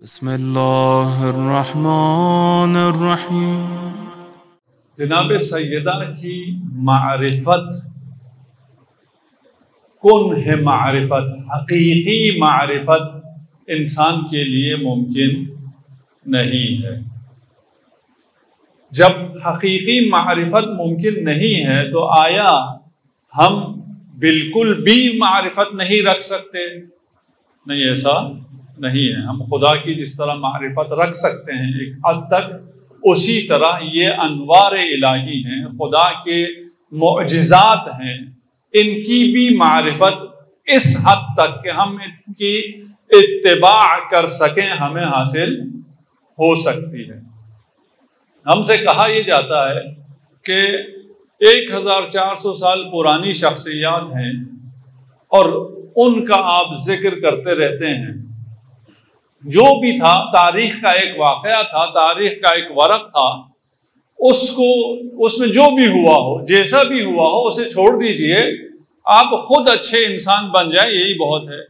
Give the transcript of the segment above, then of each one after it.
بسم اللہ الرحمن الرحیم۔ جناب سیدہ کی معرفت کن ہے، معرفت حقیقی معرفت انسان کے لیے ممکن نہیں ہے۔ جب حقیقی معرفت ممکن نہیں ہے تو آیا ہم بالکل بھی معرفت نہیں رکھ سکتے؟ نہیں، ایسا نہیں ہے۔ ہم خدا کی جس طرح معرفت رکھ سکتے ہیں ایک حد تک، اسی طرح یہ انوار الہی ہیں، خدا کے معجزات ہیں، ان کی بھی معرفت اس حد تک کہ ہم ان کی اتباع کر سکیں ہمیں حاصل ہو سکتی ہے۔ ہم سے کہا یہ جاتا ہے کہ 1400 سال پرانی شخصیات ہیں اور ان کا آپ ذکر کرتے رہتے ہیں۔ جو بھی تھا، تاریخ کا ایک واقعہ تھا، تاریخ کا ایک ورق تھا، اس میں جو بھی ہوا ہو، جیسا بھی ہوا ہو، اسے چھوڑ دیجئے، آپ خود اچھے انسان بن جائیں، یہی بہت ہے۔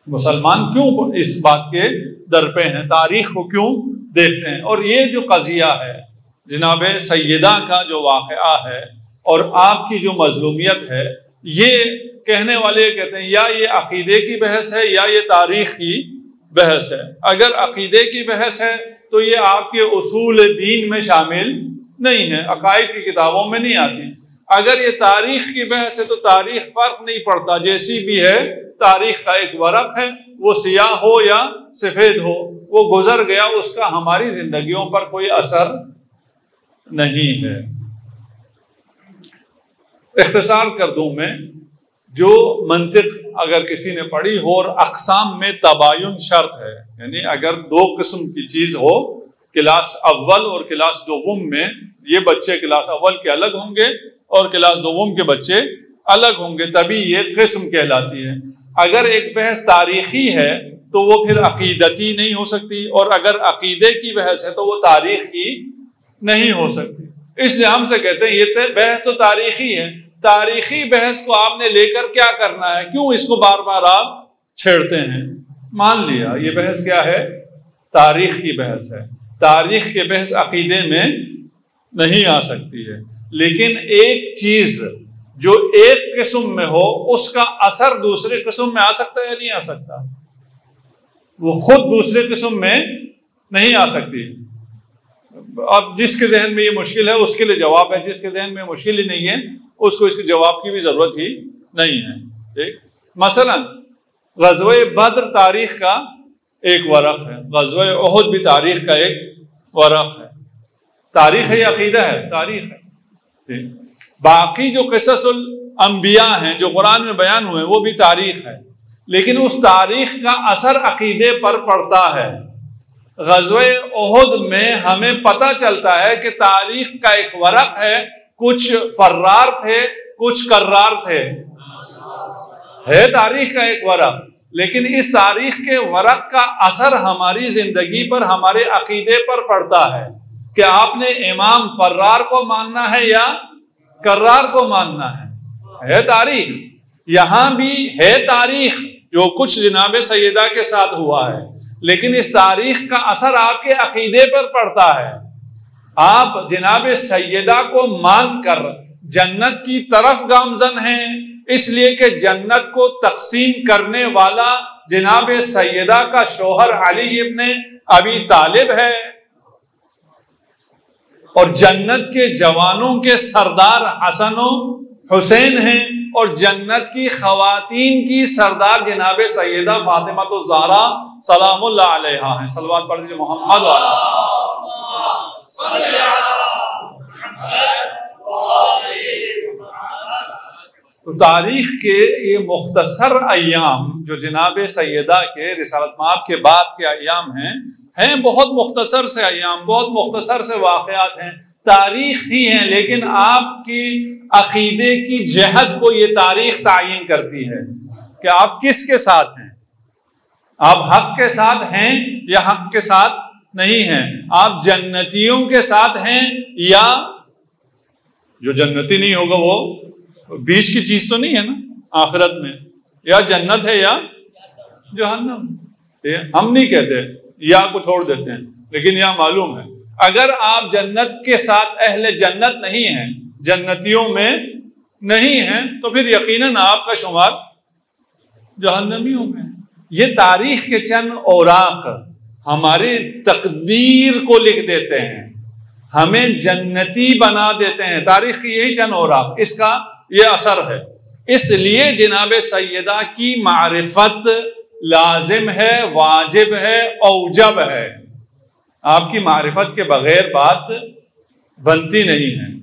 مسلمان کیوں اس بات کے در پہ ہیں، تاریخ کو کیوں دیکھتے ہیں؟ اور یہ جو قضیہ ہے جناب سیدہ کا جو واقعہ ہے اور آپ کی جو مظلومیت ہے، یہ کہنے والے کہتے ہیں یا یہ عقیدے کی بحث ہے یا یہ تاریخ کی بحث ہے۔ اگر عقیدے کی بحث ہے تو یہ آپ کے اصول دین میں شامل نہیں ہے، عقائد کی کتابوں میں نہیں آتی۔ اگر یہ تاریخ کی بحث ہے تو تاریخ فرق نہیں پڑتا، جیسی بھی ہے، تاریخ کا ایک ورق ہے، وہ سیاہ ہو یا سفید ہو، وہ گزر گیا، اس کا ہماری زندگیوں پر کوئی اثر نہیں ہے۔ اختصار کر دوں میں، جو منطق اگر کسی نے پڑھی ہو اور اقسام میں تباین شرط ہے، یعنی اگر دو قسم کی چیز ہو، کلاس اول اور کلاس دوم میں، یہ بچے کلاس اول کے الگ ہوں گے اور کلاس دوم کے بچے الگ ہوں گے، تبھی یہ قسم کہلاتی ہے۔ اگر ایک بحث تاریخی ہے تو وہ پھر عقیدتی نہیں ہو سکتی، اور اگر عقیدے کی بحث ہے تو وہ تاریخ کی نہیں ہو سکتی۔ اس لیے ہم سے کہتے ہیں یہ بحث تو تاریخی ہے، تاریخی بحث کو آپ نے لے کر کیا کرنا ہے؟ کیوں اس کو بار بار آپ چھیڑتے ہیں؟ مان لیا یہ بحث کیا ہے؟ تاریخ کی بحث ہے۔ تاریخ کے بحث عقیدے میں نہیں آ سکتی ہے، لیکن ایک چیز جو ایک قسم میں ہو، اس کا اثر دوسرے قسم میں آ سکتا ہے یا نہیں آ سکتا؟ وہ خود دوسرے قسم میں نہیں آ سکتی۔ اب جس کے ذہن میں یہ مشکل ہے اس کے لیے جواب ہے، جس کے ذہن میں مشکل ہی نہیں ہے اس کو اس کے جواب کی بھی ضرورت ہی نہیں ہے۔ ٹھیک؟ مثلا غزوہ بدر تاریخ کا ایک ورق ہے، غزوہ احد بھی تاریخ کا ایک ورق ہے۔ تاریخ ہے یا عقیدہ ہے؟ تاریخ ہے۔ ٹھیک؟ باقی جو قصص الانبیاء ہیں جو قرآن میں بیان ہوئے وہ بھی تاریخ ہے، لیکن اس تاریخ کا اثر عقیدے پر پڑتا ہے۔ غزوہ احد میں ہمیں پتہ چلتا ہے کہ تاریخ کا ایک ورق ہے، کچھ فرار تھے، کچھ کرار تھے، ہے تاریخ کا ایک ورق، لیکن اس تاریخ کے ورق کا اثر ہماری زندگی پر، ہمارے عقیدے پر پڑتا ہے کہ آپ نے امام فرار کو ماننا ہے یا کرار کو ماننا ہے تاریخ۔ یہاں بھی ہے تاریخ جو کچھ جناب سیدہ کے ساتھ ہوا ہے، لیکن اس تاریخ کا اثر آپ کے عقیدے پر پڑتا ہے۔ آپ جناب سیدہ کو مان کر جنت کی طرف گامزن ہیں، اس لیے کہ جنت کو تقسیم کرنے والا جناب سیدہ کا شوہر علی ابن ابی طالب ہے، اور جنت کے جوانوں کے سردار حسن و حسین ہیں، اور جنت کی خواتین کی سردار جناب سیدہ فاطمہ الزہرا سلام اللہ علیہا ہیں۔ صلوات پڑھ دیجیے محمد تو تاریخ کے یہ مختصر ایام جو جناب سیدہ کے رسالت مآب کے بعد کے ایام ہیں بہت مختصر سے ایام، بہت مختصر سے واقعات ہیں، تاریخ ہی ہیں، لیکن آپ کی عقیدے کی جہت کو یہ تاریخ تعین کرتی ہے کہ آپ کس کے ساتھ ہیں۔ آپ حق کے ساتھ ہیں یا حق کے ساتھ نہیں ہیں؟ آپ جنتیوں کے ساتھ ہیں یا جو جنتی نہیں ہوگا وہ بیچ کی چیز تو نہیں ہے نا آخرت میں، یا جنت ہے یا جہنم۔ ہم نہیں کہتے، یا کو چھوڑ دیتے ہیں، لیکن یہ معلوم ہے اگر آپ جنت کے ساتھ اہل جنت نہیں ہیں، جنتیوں میں نہیں ہیں، تو پھر یقیناً آپ کا شمار جہنمیوں میں۔ یہ تاریخ کے چند اوراق ہماری تقدیر کو لکھ دیتے ہیں، ہمیں جنتی بنا دیتے ہیں، تاریخ کی یہی چند اوراق، اس کا یہ اثر ہے۔ اس لیے جناب سیدہ کی معرفت لازم ہے، واجب ہے، اوجب ہے۔ آپ کی معرفت کے بغیر بات بنتی نہیں ہے۔